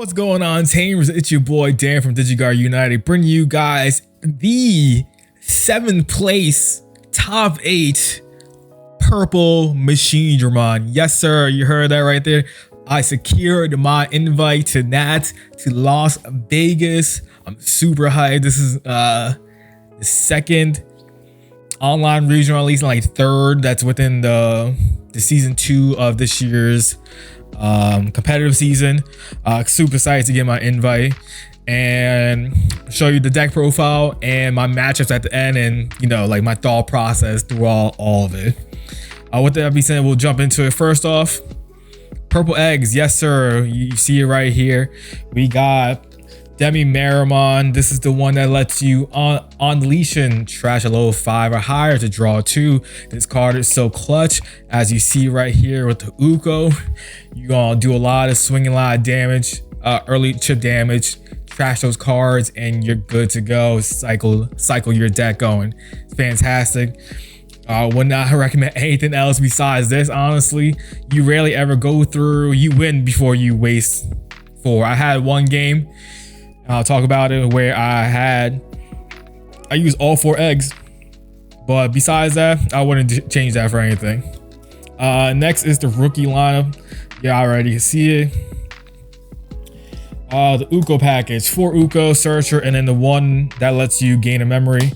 What's going on, Tamers? It's your boy Dan from DigiGuard United, bringing you guys the 7th place top 8 purple Machinedramon. Yes, sir, you heard that right there. I secured my invite to Las Vegas. I'm super hyped. This is the second online regional, at least like third. That's within the season 2 of this year's competitive season. Super excited to get my invite and show you the deck profile and my matchups at the end, and you know, like my thought process through all of it. With that being said, we'll jump into it. First off, purple eggs. Yes, sir. You see it right here. We got Machinedramon. This is the one that lets you unleash and trash a level 5 or higher to draw 2. This card is so clutch, as you see right here with the Uko. You're gonna do a lot of swinging, a lot of damage, early chip damage, trash those cards, and you're good to go. Cycle your deck going. It's fantastic. Would not recommend anything else besides this. Honestly, you rarely ever go through. You win before you waste 4. I had one game, I'll talk about it, where I used all 4 eggs, but besides that, I wouldn't change that for anything. Next is the rookie lineup. Yeah, I already see it. The Uko package, 4 Uko, Searcher, and then the one that lets you gain a memory.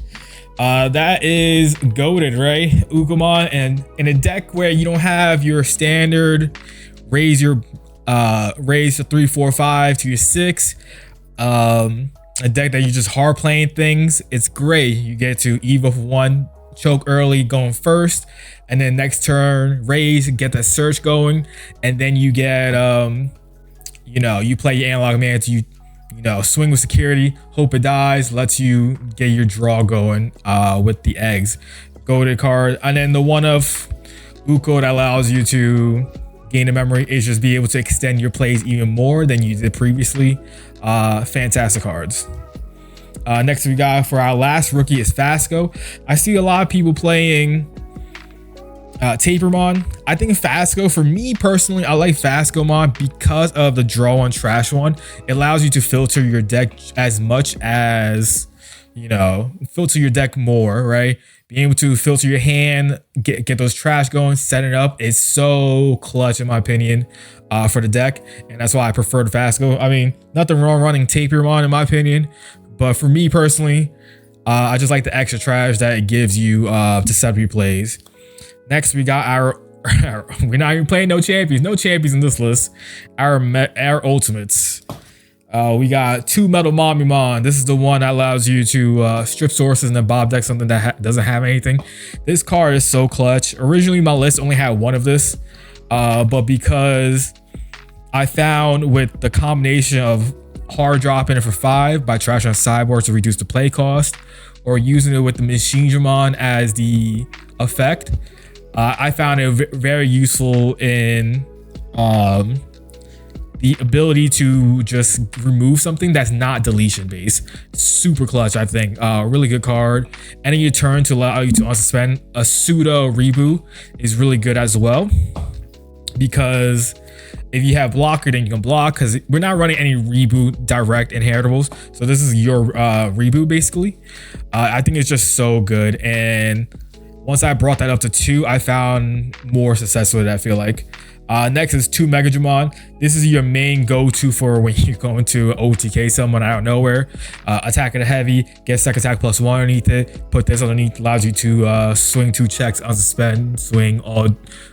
That is goated, right? Ukomon, and in a deck where you don't have your standard raise to 3, 4, 5 to your 6. A deck that you just hard playing things, it's great. You get to Eva for 1, choke early going first, and then next turn raise, get that search going, and then you get you know, you play your analog man to you know, swing with security, hope it dies, lets you get your draw going with the eggs. Goated card. And then the one of Uko that allows you to gain a memory is just be able to extend your plays even more than you did previously. Fantastic cards. Next we got for our last rookie is Fasco. I see a lot of people playing Tamermon. I think Fasco, for me personally, I like Fascomon because of the draw on trash one. It allows you to filter your deck as much as, you know, filter your deck more, right? Being able to filter your hand, get those trash going, set it up is so clutch in my opinion for the deck, and that's why I prefer the Fasco. I mean, nothing wrong running Tamermon in my opinion, but for me personally, I just like the extra trash that it gives you to set up your plays. Next, we got our we're not even playing no champions in this list. Our ultimates. We got 2 Metal Mamimon. This is the one that allows you to strip sources and then Bob deck something that doesn't have anything. This card is so clutch. Originally, my list only had 1 of this, but because I found with the combination of hard dropping it for 5 by trashing a sideboard to reduce the play cost, or using it with the Machinedramon as the effect, I found it very useful in the ability to just remove something that's not deletion based. Super clutch, I think. Really good card. Ending your turn to allow you to unsuspend a pseudo reboot is really good as well, because if you have blocker, then you can block, because we're not running any reboot direct inheritables, so this is your reboot basically. I think it's just so good, and once I brought that up to 2, I found more success with it, I feel like. Next is 2 Machinedramon. This is your main go-to for when you're going to OTK someone out of nowhere. Attack at a heavy, get second attack +1 underneath it. Put this underneath, allows you to swing 2 checks, unsuspend, swing, all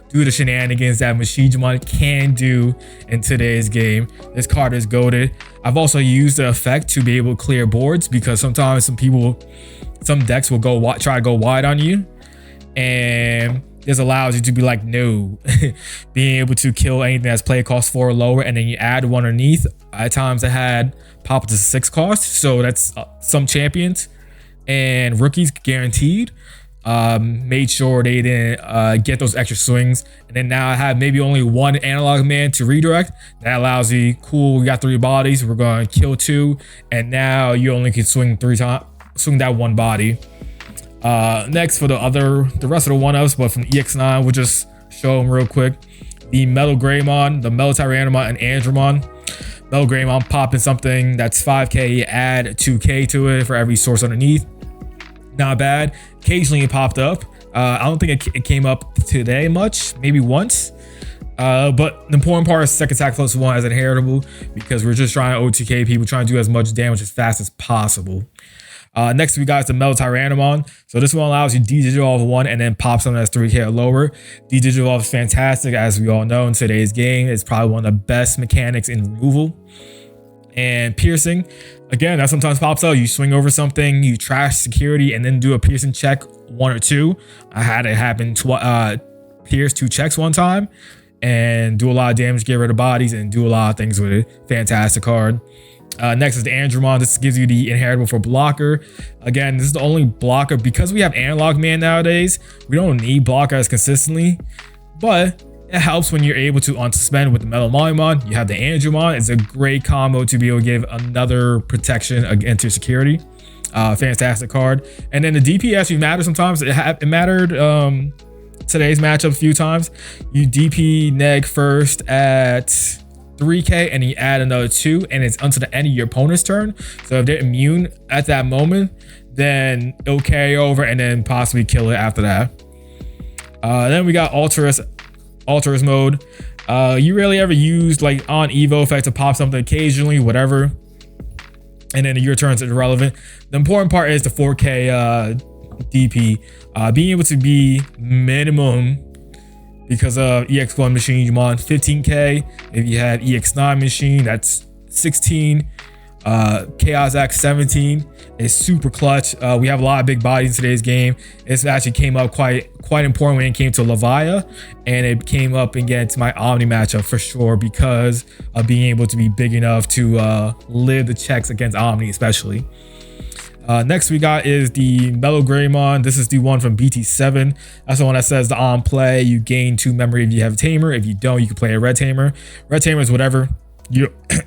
do the shenanigans that Machinedramon can do in today's game. This card is goated. I've also used the effect to be able to clear boards, because sometimes some decks will try to go wide on you, and this allows you to be like, no. Being able to kill anything that's play cost 4 or lower, and then you add 1 underneath. At times I had pop to 6 cost, so that's some champions and rookies guaranteed. Made sure they didn't get those extra swings, and then now I have maybe only 1 analog man to redirect. That allows you, cool, we got 3 bodies, we're going to kill 2, and now you only can swing 3 times, swing that 1 body. Next, for the rest of the one-ups, but from EX9, we'll just show them real quick. The Metal Greymon, the Metal Tyrannomon, and Andromon. Metal Greymon popping something that's 5k, you add 2k to it for every source underneath. Not bad. Occasionally it popped up. I don't think it came up today much, maybe once. But the important part is second attack plus 1 as inheritable, because we're just trying to OTK people, trying to do as much damage as fast as possible. Next we got the Machinedramon. So this one allows you D-Digivolve 1 and then pop something that's 3k or lower. D-Digivolve is fantastic, as we all know in today's game. It's probably one of the best mechanics in removal. And piercing, again, that sometimes pops out. You swing over something, you trash security, and then do a piercing check 1 or 2. I had it happen pierce 2 checks one time and do a lot of damage, get rid of bodies, and do a lot of things with it. Fantastic card. Next is the Chaosdramon. This gives you the inheritable for blocker. Again, this is the only blocker because we have analog man nowadays. We don't need blocker as consistently, but it helps when you're able to unsuspend with the Metal Monument. You have the Chaosdramon. It's a great combo to be able to give another protection against your security. Fantastic card. And then the DP actually matters sometimes. It mattered today's matchup a few times. You DP neg first at 3k and you add another 2, and it's until the end of your opponent's turn. So if they're immune at that moment, then it'll carry over and then possibly kill it after that. Then we got Alterous mode. You rarely ever use like on Evo effect to pop something, occasionally, whatever, and then your turns is irrelevant. The important part is the 4k DP being able to be minimum because of EX1 Machinedramon 15k. If you have EX9 machine, that's 16. Chaos X 17 is super clutch. We have a lot of big bodies in today's game. This actually came up quite important when it came to Levia, and it came up against my Omni matchup for sure because of being able to be big enough to live the checks against Omni especially. Next we got is the Metal Greymon. This is the one from BT7. That's the one that says the on play you gain 2 memory if you have a Tamer. If you don't, you can play a Red Tamer. Red Tamer is whatever.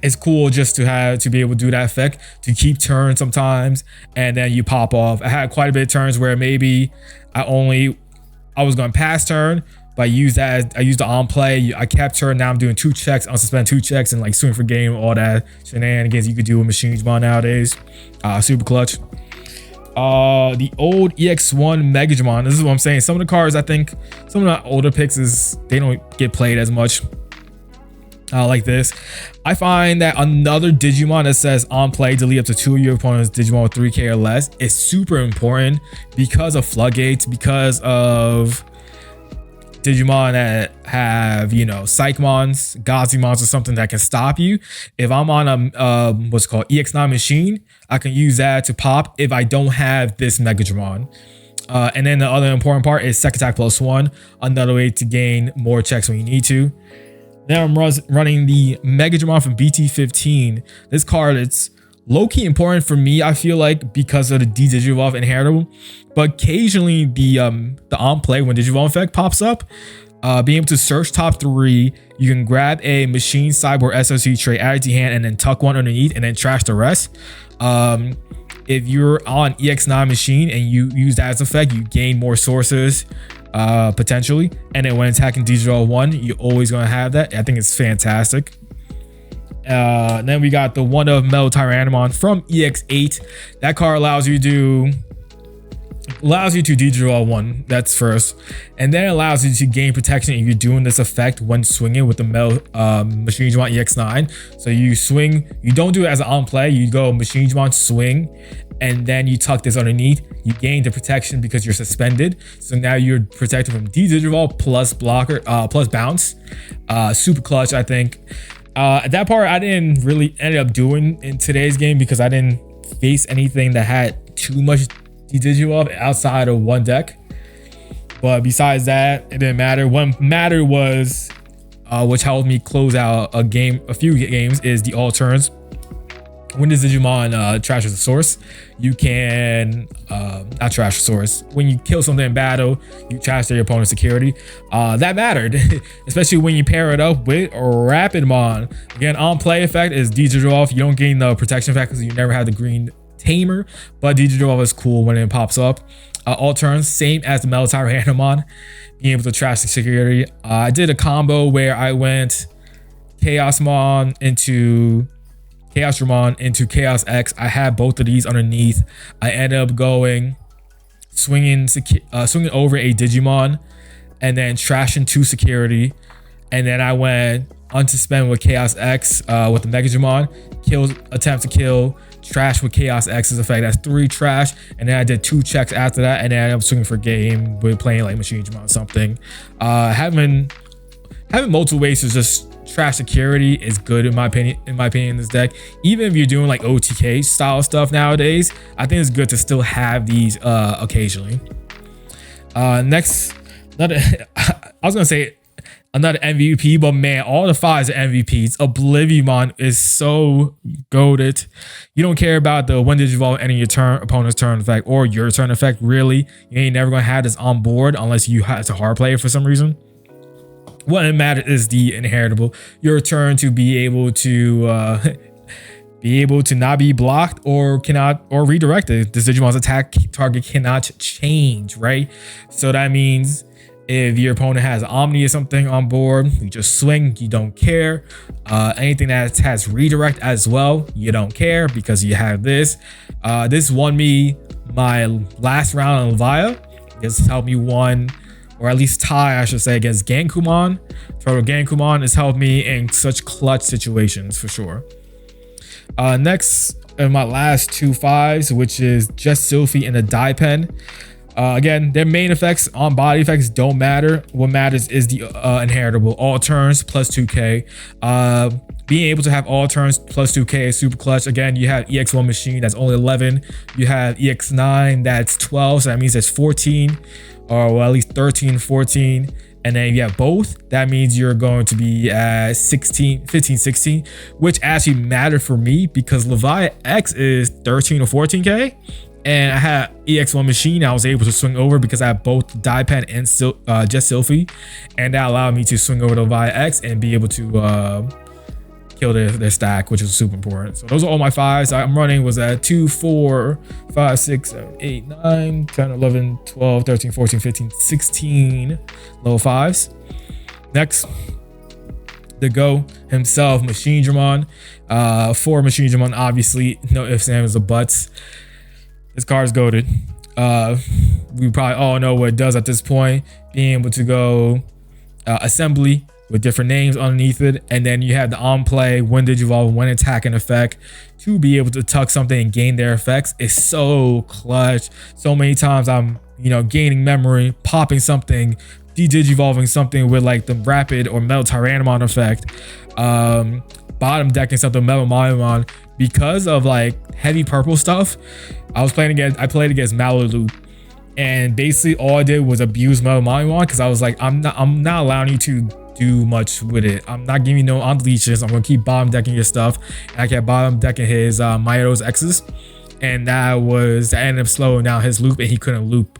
It's cool just to be able to do that effect to keep turns sometimes, and then you pop off. I had quite a bit of turns where maybe I was going to pass turn, but I used the on play. I kept turn. Now I'm doing 2 checks, unsuspend 2 checks, and like swing for game, all that shenanigans you could do with Machinedramon nowadays. Super clutch. The old EX1 Megadramon. This is what I'm saying. Some of the cards, I think some of the older picks they don't get played as much. Like this, I find that another Digimon that says on play delete up to 2 of your opponent's Digimon with 3k or less is super important because of floodgates, because of Digimon that have, you know, Psychmons, Gazimons, or something that can stop you. If I'm on a what's called EX9 machine, I can use that to pop if I don't have this Megadramon. And then the other important part is second attack plus 1, another way to gain more checks when you need to. Now I'm running the Machinedramon from BT15. This card, it's low-key important for me, I feel like, because of the D-Digivolve inheritable. But occasionally the on-play, when Digivolve effect pops up, being able to search top 3, you can grab a Machine Cyborg SOC trait, add it to your hand, and then tuck 1 underneath, and then trash the rest. If you're on EX9 machine and you use that as effect, you gain more sources. Potentially, and then when attacking Digital 1, you're always going to have that. I think it's fantastic. Then we got the one of Metal Tyrannomon from EX8. That card allows you to Digital 1. That's first, and then it allows you to gain protection if you're doing this effect when swinging with the Metal Machinedramon EX9. So you swing, you don't do it as an on play. You go Machinedramon swing, and then you tuck this underneath. You gain the protection because you're suspended. So now you're protected from D-Digivolve plus blocker, plus bounce. Super clutch, I think. That part I didn't really end up doing in today's game because I didn't face anything that had too much D-Digivolve outside of one deck. But besides that, it didn't matter. What mattered was, which helped me close out a few games, is the all turns. When this Digimon trashes a source, you can not trash a source. When you kill something in battle, you trash their opponent's security. That mattered, especially when you pair it up with Rapidmon. Again, on play effect is Digivolve. You don't gain the protection effect because you never have the green Tamer, but Digivolve is cool when it pops up. All turns, same as the Metal Tyrannomon, being able to trash the security. I did a combo where I went Chaosdramon into Chaosdramon into Chaos X. I had both of these underneath. I ended up going swinging over a Digimon and then trashing 2 security. And then I went unsuspend with Chaos X with the Megadramon, attempt to kill, trash with Chaos X's effect. That's 3 trash. And then I did 2 checks after that. And then I ended up swinging for game with playing like Machinedramon or something. Having multiple ways to just trash security is good in my opinion in this deck. Even if you're doing like OTK style stuff nowadays, I think it's good to still have these occasionally. Next, another I was gonna say another MVP, but man, all the 5s are MVPs. Oblivionmon is so goated. You don't care about the when did you evolve any of your opponent's turn effect or your turn effect. Really, you ain't never gonna have this on board unless you have to hard play it for some reason. What matters is the inheritable. Your turn to be able to not be blocked or redirected. This Digimon's attack target cannot change, right? So that means if your opponent has Omni or something on board, you just swing, you don't care. Anything that has redirect as well, you don't care because you have this. This won me my last round on Levia. This helped me won, or at least tie, I should say, against Gankumon. Total Gankumon has helped me in such clutch situations for sure. Next, in my last 2 5s, which is just Sylphie and the Die Pen. Again, their main effects on body effects don't matter. What matters is the inheritable. All turns plus 2k. Being able to have all turns plus 2k is super clutch. Again, you have EX1 machine, that's only 11. You have EX9, that's 12. So that means there's 14, or well, at least 13, 14. And then if you have both, that means you're going to be at 16, 15, 16, which actually mattered for me because Levia X is 13 or 14k. And I had EX1 machine. I was able to swing over because I had both Die Pen and just Sylphie. And that allowed me to swing over to Levia X and be able to kill their stack, which is super important. So those are all my 5s. I'm running was at 2, 4, 5, 6, 7, 8, 9, 10, 11, 12, 13, 14, 15, 16 low 5s. Next, the Go himself, Machinedramon. 4 Machinedramon, obviously, no ifs, ands, or buts. This card is goated. We probably all know what it does at this point. Being able to go assembly with different names underneath it, and then you have the on play, when did you evolve, when attack and effect, to be able to tuck something and gain their effects is so clutch. So many times I'm gaining memory, popping something, de-digivolving something with like the rapid or metal Tyrannomon effect, bottom decking something metal Mimon because of like heavy purple stuff. I played against Malaloop, and basically all I did was abuse metal Mimon because I was like, I'm not allowing you to do much with it. I'm not giving you no unleashes. I'm gonna keep bottom decking your stuff, and I kept bottom decking his Myoto's X's, and that ended up slowing down his loop, and he couldn't loop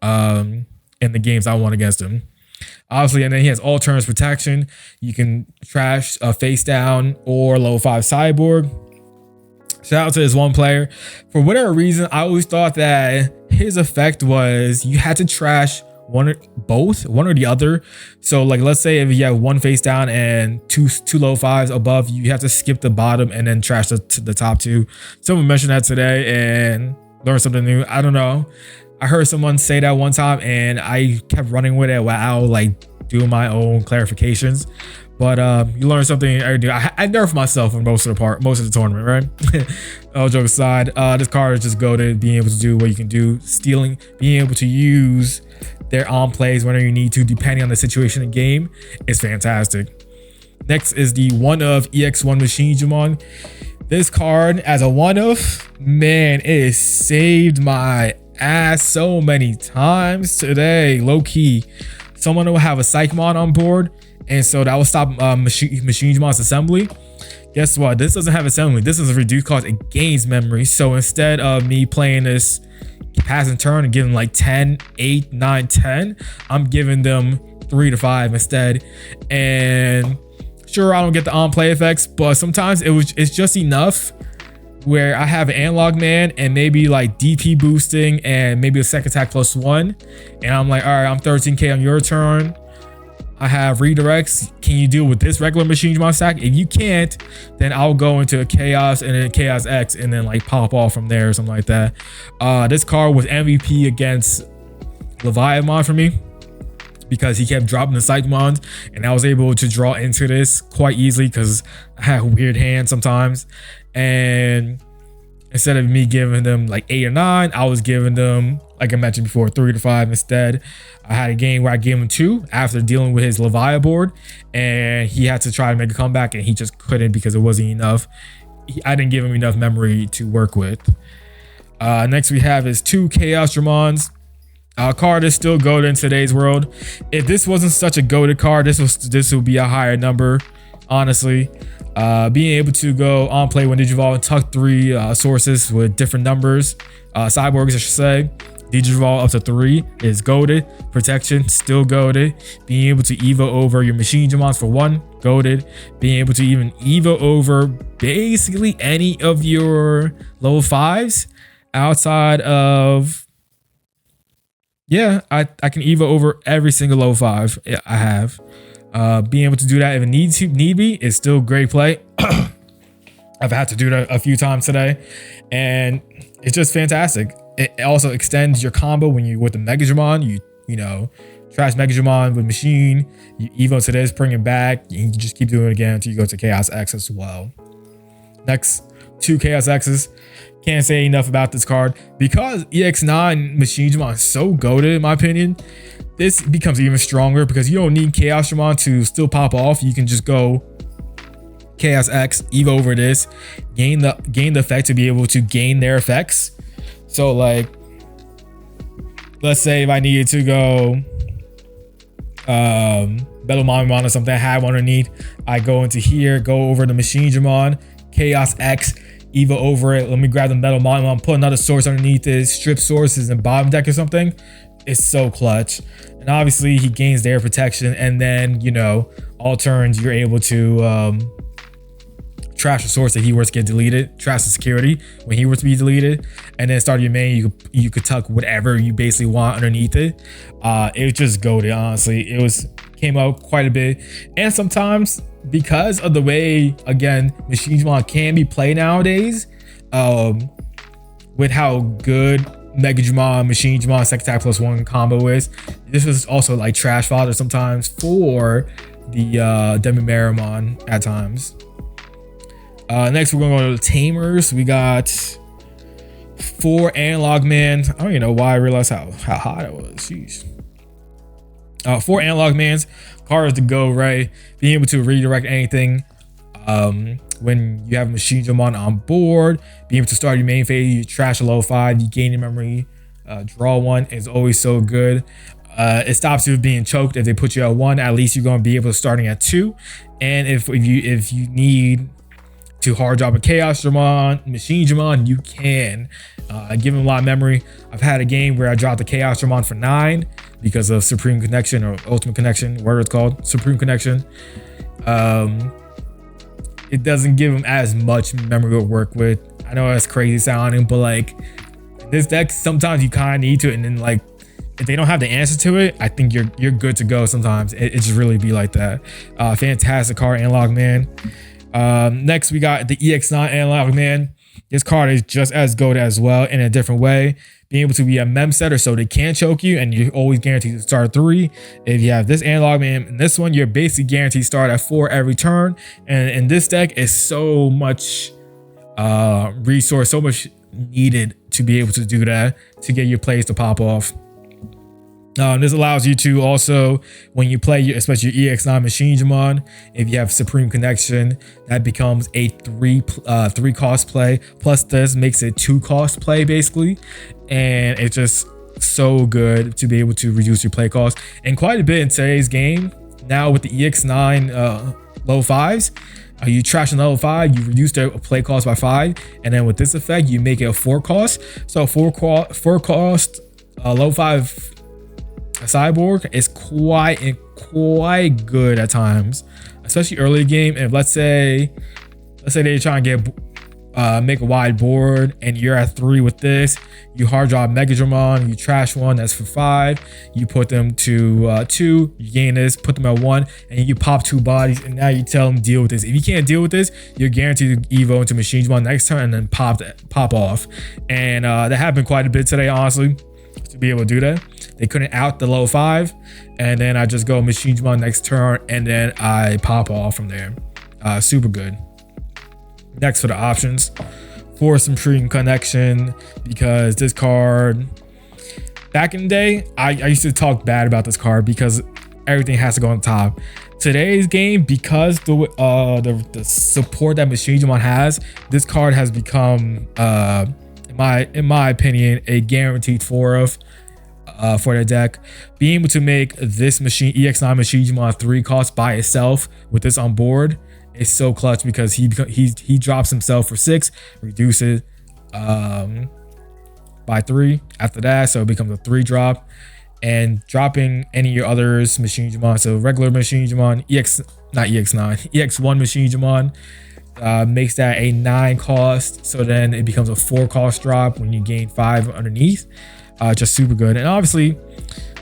in the games I won against him. Obviously, and then he has all turns protection. You can trash face down or low 5 sideboard. Shout out to this one player. For whatever reason, I always thought that his effect was you had to trash one or the other. So like, let's say if you have 1 face down and two low 5s above, you have to skip the bottom and then trash the top 2. Someone mentioned that today and learned something new. I don't know. I heard someone say that one time and I kept running with it while like doing my own clarifications. But you learn something every day. I nerfed myself for most of the tournament, right? All jokes aside, this card is just goated, being able to do what you can do, stealing, being able to use their on plays whenever you need to, depending on the situation in game, is fantastic. Next is the one of EX1 Machinedramon. This card, as a one of, man, it has saved my ass so many times today. Low key, someone will have a Psychmon on board, and so that will stop Machinedramon's assembly. Guess what? This doesn't have assembly. This is a reduced cost. It gains memory. So instead of me playing this passing turn and giving like 10, 8, 9, 10, I'm giving them 3 to 5 instead. And sure, I don't get the on play effects, but sometimes it's just enough where I have an analog man and maybe like DP boosting and maybe a second attack +1, and I'm like, all right, I'm 13k on your turn. I have redirects. Can you deal with this regular Machinedramon stack? If you can't, then I'll go into a Chaos and then Chaos X and then like pop off from there or something like that. This card was MVP against Leviathan for me because he kept dropping the Cyclons, and I was able to draw into this quite easily because I had a weird hand sometimes. And instead of me giving them like 8 or 9, I was giving them, like I mentioned before, 3 to 5 instead. I had a game where I gave him 2 after dealing with his Leviathan board, and he had to try to make a comeback, and he just couldn't because it wasn't enough. I didn't give him enough memory to work with. Next we have is 2 Chaosdramons. Card is still goated in today's world. If this wasn't such a goated card, this would be a higher number, honestly. Being able to go on play when Digivolve and tuck 3 sources with different numbers, cyborgs I should say. Digivolve up to 3 is goated. Protection still goated. Being able to Evo over your Machinedramons for 1, goated. Being able to even Evo over basically any of your level 5s outside of, yeah, I can Evo over every single level 5 I have. Being able to do that if it need be is still great play. I've had to do that a few times today, and it's just fantastic. It also extends your combo when you with the Megadramon. You know, trash Megadramon with machine. You Evo to this, bring it back. You just keep doing it again until you go to Chaos X as well. Next, 2 Chaos X's. Can't say enough about this card because EX9 Machinedramon is so goated in my opinion. This becomes even stronger because you don't need Chaosdramon to still pop off. You can just go Chaos X, Evo over this, gain the effect to be able to gain their effects. So like, let's say if I needed to go Battle Mamimon or something, I had one underneath, I go into here, go over the Machinedramon, Chaos X, Evo over it. Let me grab the Metal Mamimon, put another source underneath it, strip sources and bottom deck or something. It's so clutch. And obviously he gains their protection, and then, you know, all turns you're able to trash the source that he were to get deleted, trash the security when he were to be deleted, and then start your main. You could tuck whatever you basically want underneath it. It was just goated, honestly. Came out quite a bit, and sometimes because of the way, again, Machinedramon can be played nowadays, with how good Megadramon, Machinedramon, second attack +1 combo is, this was also like trash fodder sometimes for the Machinedramon at times. Next, we're gonna go to Tamers. We got 4 Analog Man. I don't even know why I realized how hot it was. Jeez. 4 Analog Mans. Card is to go, right? Being able to redirect anything when you have Machinedramon on board. Being able to start your main phase, you trash a level 5, you gain your memory, draw 1 is always so good. It stops you from being choked. If they put you at 1, at least you're going to be able to starting at 2. And if you need to hard drop a Chaosdramon, Machinedramon, you can. Give him a lot of memory. I've had a game where I dropped the Chaosdramon for 9 because of Supreme Connection or Ultimate Connection, whatever it's called, Supreme Connection. It doesn't give him as much memory to work with. I know that's crazy sounding, but like this deck, sometimes you kind of need to, and then like if they don't have the answer to it, I think you're good to go. Sometimes it just really be like that. Fantastic card, Analog Man. Next we got the EX9 Analog Man. This card is just as good as well in a different way. Being able to be a mem setter so they can't choke you, and you're always guaranteed to start 3. If you have this Analog Man and this one, you're basically guaranteed to start at 4 every turn. And in this deck is so much resource, so much needed to be able to do that, to get your plays to pop off. This allows you to also, when you play, especially your EX9 Machinedramon, if you have Supreme Connection, that becomes a 3 cost play. Plus this makes it 2 cost play basically, and it's just so good to be able to reduce your play cost. And quite a bit in today's game now with the EX9 level 5s. You trash on level 5, you reduce their play cost by 5, and then with this effect, you make it a 4 cost. So 4 cost level 5 cyborg is quite good at times, especially early game. If let's say they're trying to get make a wide board and you're at 3 with this, you hard drop Machinedramon, you trash one, that's for 5. You put them to 2, you gain this, put them at 1, and you pop 2 bodies, and now you tell them deal with this. If you can't deal with this, you're guaranteed to evo into Machinedramon next turn and then pop off. And that happened quite a bit today, honestly, to be able to do that. They couldn't out the low 5, and then I just go Machinedramon next turn, and then I pop off from there. Super good. Next for the options, Force Supreme Connection, because this card, back in the day, I used to talk bad about this card because everything has to go on top. Today's game, because the support that Machinedramon has, this card has become, in my opinion, a guaranteed 4-of for the deck. Being able to make this EX9 Machinedramon 3 cost by itself with this on board, it's so clutch because he drops himself for 6, reduces by 3 after that, so it becomes a 3 drop. And dropping any of your others Machinedramon, so regular Machinedramon, EX1 Machinedramon, makes that a 9 cost, so then it becomes a 4 cost drop when you gain 5 underneath. Just super good. And obviously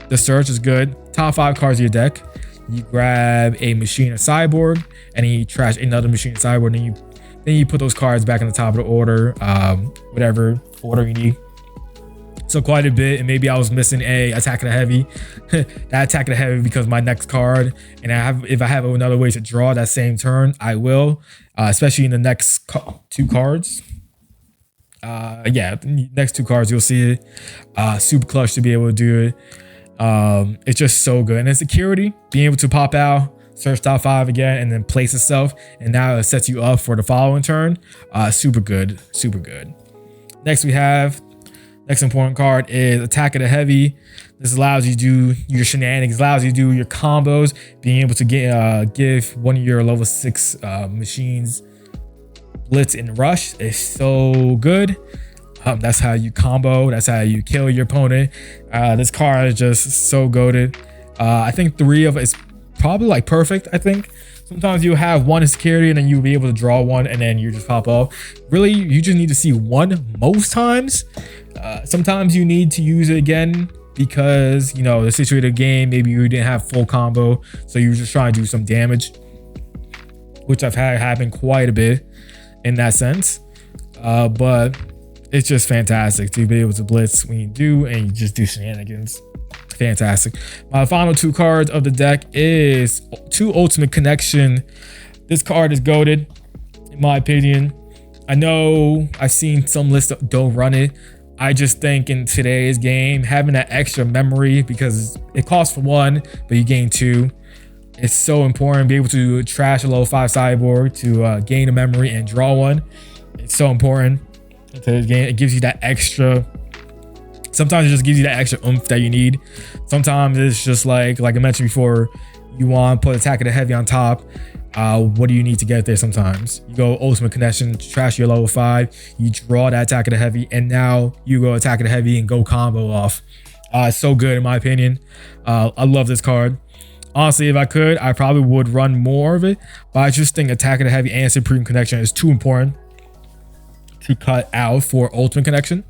the search is good. Top 5 cards of your deck, you grab a machine or cyborg, and then you trash another machine or cyborg, and then you put those cards back in the top of the order, whatever order you need. So quite a bit. And maybe I was missing a attack of the heavy. That attack of the heavy because my next card, and if I have another way to draw that same turn, I will, especially in the next 2 cards. Yeah, the next 2 cards you'll see it. Super clutch to be able to do it. It's just so good. And then security, being able to pop out, search top 5 again, and then place itself, and now it sets you up for the following turn. Super good, super good. Next important card is Attack of the Heavy. This allows you to do your shenanigans, allows you to do your combos, being able to give one of your level 6 machines Blitz and Rush is so good. That's how you combo, that's how you kill your opponent. This card is just so goated. I think 3 of it is probably like perfect. I think sometimes you have 1 in security and then you'll be able to draw 1 and then you just pop off. Really, you just need to see 1 most times. Sometimes you need to use it again because, you know, the situated game, maybe you didn't have full combo, so you were just trying to do some damage, which I've had happen quite a bit in that sense. But it's just fantastic to be able to blitz when you do, and you just do shenanigans. Fantastic. My final 2 cards of the deck is 2 Ultimate Connection. This card is goated, in my opinion. I know I've seen some lists that don't run it. I just think in today's game, having that extra memory, because it costs for 1, but you gain 2. It's so important. Be able to trash a low 5 sideboard to gain a memory and draw 1. It's so important to the game. It gives you that extra. Sometimes it just gives you that extra oomph that you need. Sometimes it's just like I mentioned before, you want to put Attack of the Heavy on top. What do you need to get there? Sometimes you go Ultimate Connection, trash your level 5, you draw that Attack of the Heavy, and now you go Attack of the Heavy and go combo off. It's so good in my opinion. I love this card. Honestly, if I could, I probably would run more of it, but I just think Attack of the Heavy and Supreme Connection is too important to cut out for Ultimate Connection.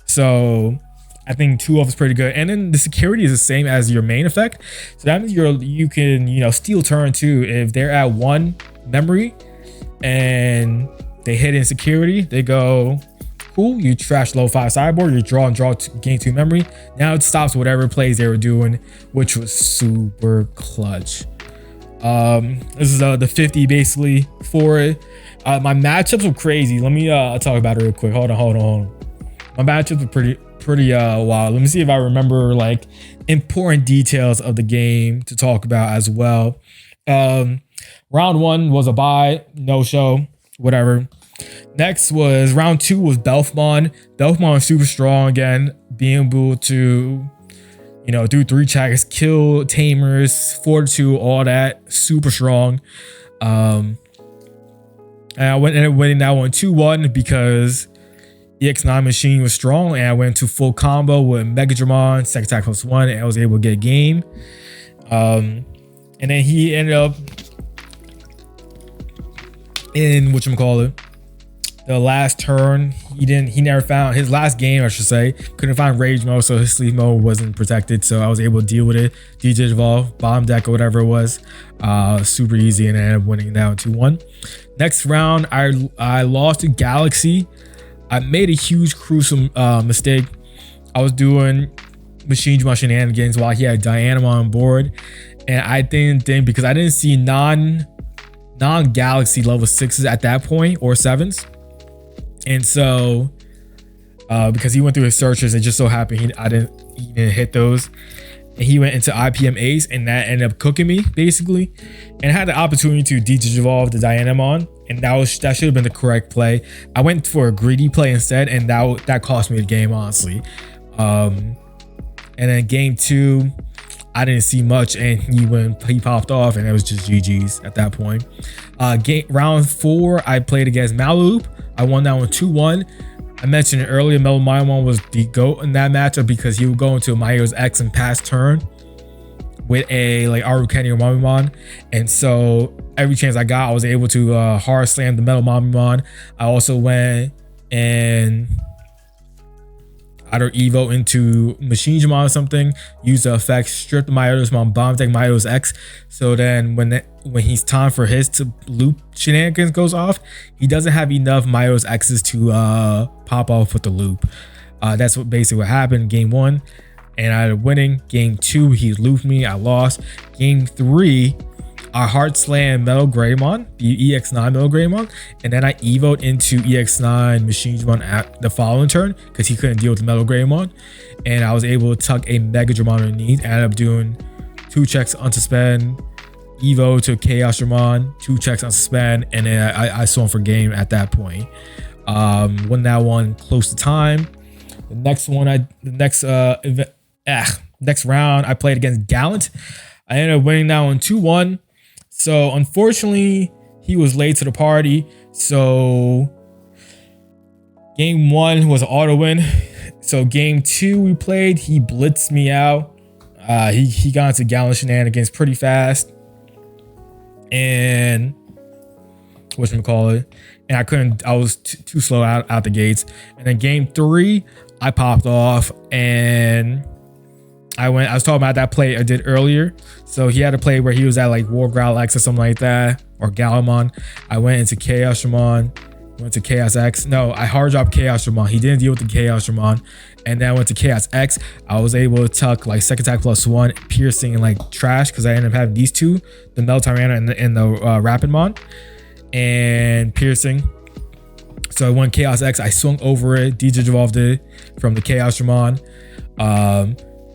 So I think 2 of is pretty good. And then the security is the same as your main effect. So that means you can, you know, steal turn too. If they're at 1 memory and they hit in security, they go, cool, you trash low 5 sideboard, you draw, gain 2 memory. Now it stops whatever plays they were doing, which was super clutch. This is the 50 basically for it. My matchups were crazy. Let me talk about it real quick. Hold on. My matchups were pretty wild. Let me see if I remember like important details of the game to talk about as well. Round 1 was a bye, no show, whatever. Next was round 2 was Belfmon. Belfmon was super strong again, being able to, you know, do 3 checks, kill Tamers, Fortitude, all that, super strong. And I went and winning that one 2-1 because EX9 machine was strong, and I went to full combo with Machinedramon, second attack +1, and I was able to get a game. And then he ended up in whatchamacallit, the last turn, he never found his last game, I should say, couldn't find rage mode, so his sleep mode wasn't protected, so I was able to deal with it. Digivolve, bomb deck, or whatever it was, super easy, and I ended up winning down 2-1. Next round, I lost to Galaxy. I made a huge crucial mistake. I was doing Machinedramon shenanigans while he had Dianamon on board, and I didn't think, because I didn't see non-Galaxy level 6s at that point, or 7s. And so, because he went through his searches, it just so happened he didn't hit those, and he went into IPM Ace, and that ended up cooking me basically. And I had the opportunity to Digivolve the Dianamon, and that should have been the correct play. I went for a greedy play instead, and that cost me the game, honestly. And then game 2, I didn't see much, and he popped off, and it was just GG's at that point. Round 4, I played against Maloop. I won that one 2-1. I mentioned it earlier, Machinedramon was the GOAT in that matchup because he would go into Mayo's X and pass turn with a like Arukeni or Mamimon. And so every chance I got, I was able to hard slam the Metal Mamimon. I also went and either Evo into Machinedramon or something, use the effect, strip the Machinedramon, bomb deck Mayo's X. So then when he's time for his to loop shenanigans goes off, he doesn't have enough Mayo's X's to pop off with the loop. That's basically what happened. Game 1, and I ended up winning. Game 2, he looped me, I lost. Game 3, I hard slam Metal Greymon, the EX9 Metal Greymon, and then I evoed into EX9 Machinedramon at the following turn because he couldn't deal with the Metal Greymon, and I was able to tuck a Megadramon underneath. I ended up doing 2 checks on suspend, Evo to Chaosdramon, 2 checks on suspend, and then I swung for game at that point. Won that one close to time. The next one, next round, I played against Gallant. I ended up winning that one 2-1. So unfortunately, he was late to the party. So game 1 was an auto win. So game 2 we played, he blitzed me out. He got into Gallant shenanigans pretty fast. And whatchamacallit, and I was too slow out the gates. And then game 3, I popped off, and I was talking about that play I did earlier. So he had a play where he was at like War Growl X or something like that, or Galamon. I went into Chaosdramon, went to Chaos X. No, I hard dropped Chaosdramon. He didn't deal with the Chaosdramon. And then I went to Chaos X. I was able to tuck like second attack +1, piercing, and like trash, because I ended up having these two, the Mel Tyrana and the Rapidmon, and piercing. So I won Chaos X. I swung over it, Digivolved it from the Chaosdramon.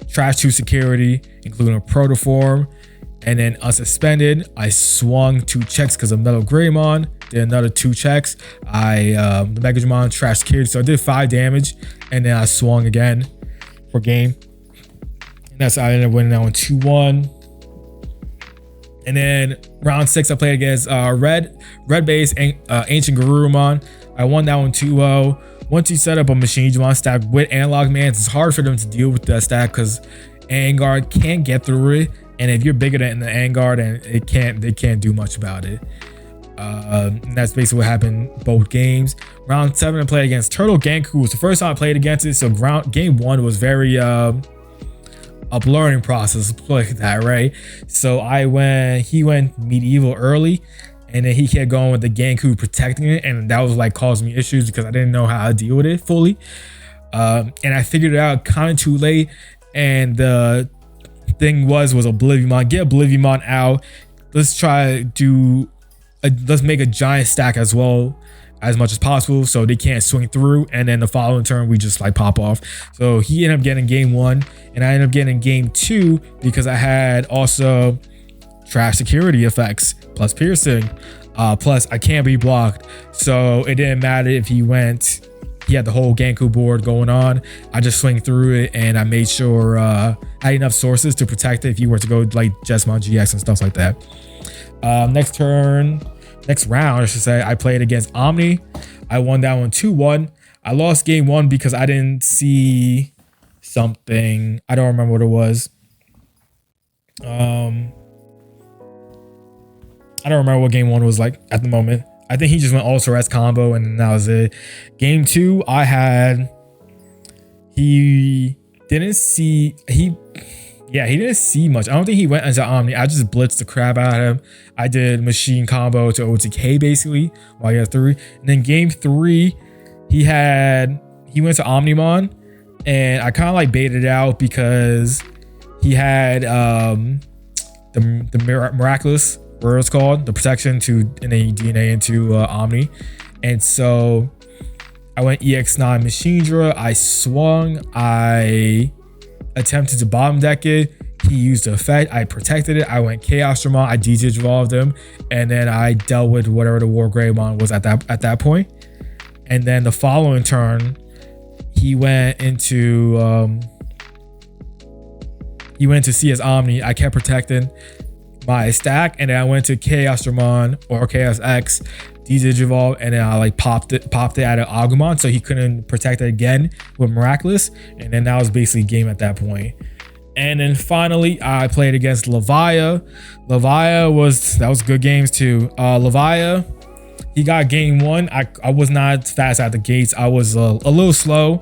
Trash 2 security, including a protoform, and then unsuspended. I swung 2 checks because of Metal Greymon. Did another 2 checks. The Megadramon trash security, so I did 5 damage, and then I swung again for game. And that's how I ended up winning that one 2-1. And then round 6, I played against red base Ancient Garurumon. I won that one 2-0. Once you set up a Machinedramon stack with Analog Mans, it's hard for them to deal with that stack because Vanguard can't get through it, and if you're bigger than the Vanguard, and they can't do much about it. And that's basically what happened both games. Round 7, I played against Turtle Genku. It was the first time I played against it, so game 1 was very a learning process, like that, right? So he went medieval early, and then he kept going with the Genku protecting it, and that was like causing me issues because I didn't know how to deal with it fully. And I figured it out kind of too late, and the thing was Oblivionmon. Get Oblivionmon out. Let's make a giant stack as well as much as possible so they can't swing through, and then the following turn we just like pop off. So he ended up getting game 1, and I ended up getting game 2 because I had also trash security effects plus piercing, plus I can't be blocked, so it didn't matter if he had the whole Genku board going on. I just swing through it, and I made sure I had enough sources to protect it if you were to go like Jesmon GX and stuff like that. Next round, I should say, I played against Omni. I won that one 2-1. I lost game 1 because I didn't see something. I don't remember what it was. I don't remember what game 1 was like at the moment. I think he just went Ultra S combo and that was it. Game 2, I had, he didn't see much. I don't think he went into Omni. I just blitzed the crap out of him. I did machine combo to OTK basically while he had 3. And then game 3, he went to Omnimon, and I kind of like baited it out because he had the miraculous, whatever it's called, the protection to, and then DNA into Omni. And so I went EX9 Machinedra. I swung. I attempted to bottom deck it. He used the effect. I protected it. I went Chaosdramon. I Digivolved him, and then I dealt with whatever the War Greymon was at that point. And then the following turn, he went into CS Omni. I kept protecting my stack, and then I went to Chaosdramon or Chaos X, Digivolve, and then I like popped it out of Agumon, so he couldn't protect it again with Miraculous, and then that was basically game at that point. And then finally, I played against Levia. That was good games too. Levia, he got game 1. I was not fast out the gates. I was a little slow.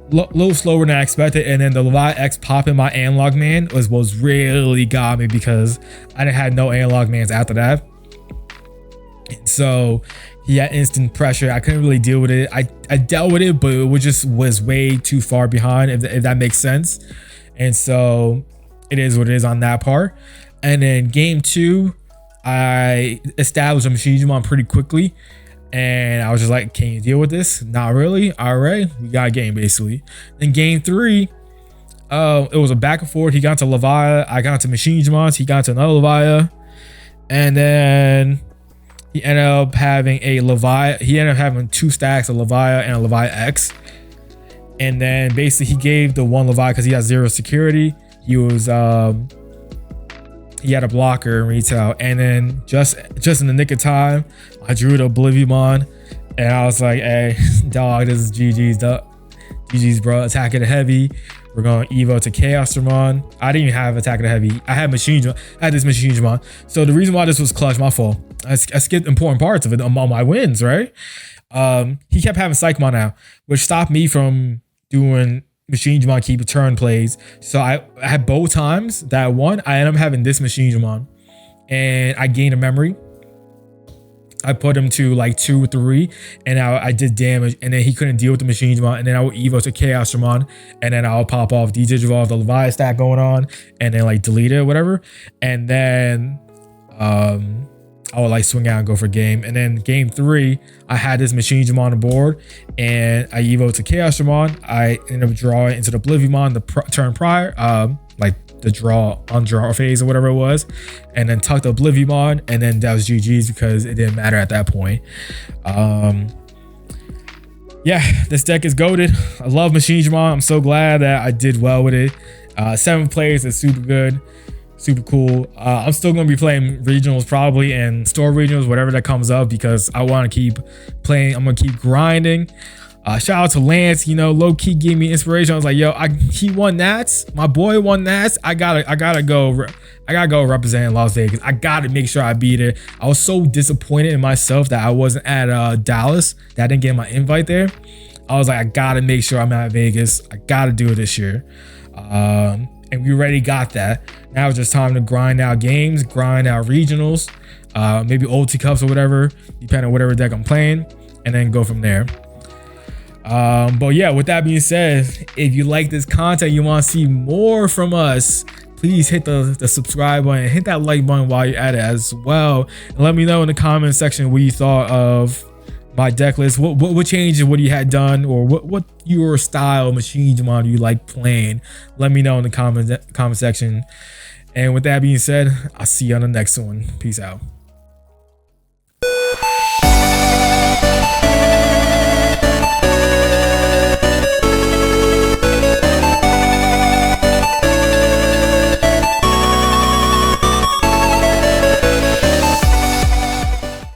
Little slower than I expected, and then the Levi X popping my analog man was really got me because I didn't have no analog mans after that. And so he had instant pressure. I couldn't really deal with it. I dealt with it, but it was way too far behind, if that makes sense. And so it is what it is on that part. And then game 2, I established a Machinedramon pretty quickly. And I was just like, can you deal with this? Not really. All right, we got a game basically. Then game 3, it was a back and forth. He got to Levia. I got to Machinedramon. He got to another Levia. And then he ended up having a Levia. He ended up having 2 stacks of Levia and a Levia X. And then basically he gave the one Levia because he has 0 security. He was he had a blocker in retail, and then just in the nick of time, I drew the Oblivionmon, and I was like, hey, dog, this is GG's, GG's, bro. Attack of the heavy. We're going Evo to Chaosdramon. I didn't even have Attack of the heavy. I had this Machinedramon. So the reason why this was clutch, my fault. I skipped important parts of it on my wins, right? He kept having Psychmon now, which stopped me from doing Machinedramon keep turn plays. So I had both times that I won. I ended up having this Machinedramon, and I gained a memory. I put him to like 2 or 3, and I did damage, and then he couldn't deal with the Machinedramon, and then I would Evo to Chaosdramon, and then I'll pop off Digivolve, the Levi stack going on, and then like delete it or whatever, and then I would like swing out and go for game. And then game 3, I had this Machinedramon on the board, and I Evo to Chaosdramon. I ended up drawing into the Oblivionmon the turn prior, like the draw phase or whatever it was, and then tucked the Oblivionmon, and then that was GG's because it didn't matter at that point. Yeah, this deck is goated. I love Machinedramon. I'm so glad that I did well with it. 7 players is super good. Super cool. I'm still going to be playing regionals probably, and store regionals, whatever that comes up, because I want to keep playing. I'm going to keep grinding. Shout out to Lance, you know, low key gave me inspiration. I was like, yo, he won Nats. My boy won Nats. I gotta go represent Las Vegas. I gotta make sure I beat it. I was so disappointed in myself that I wasn't at Dallas, that I didn't get my invite there. I was like, I gotta make sure I'm at Vegas. I gotta do it this year. And we already got that. Now it's just time to grind out games, grind out regionals, maybe OT Cups or whatever, depending on whatever deck I'm playing, and then go from there. But yeah, with that being said, if you like this content, you want to see more from us, please hit the subscribe button, hit that like button while you're at it as well, and let me know in the comment section what you thought of my deck list. What changes, what you had done, or what your style Machinedramon you like playing. Let me know in the comment section. And with that being said, I'll see you on the next one. Peace out.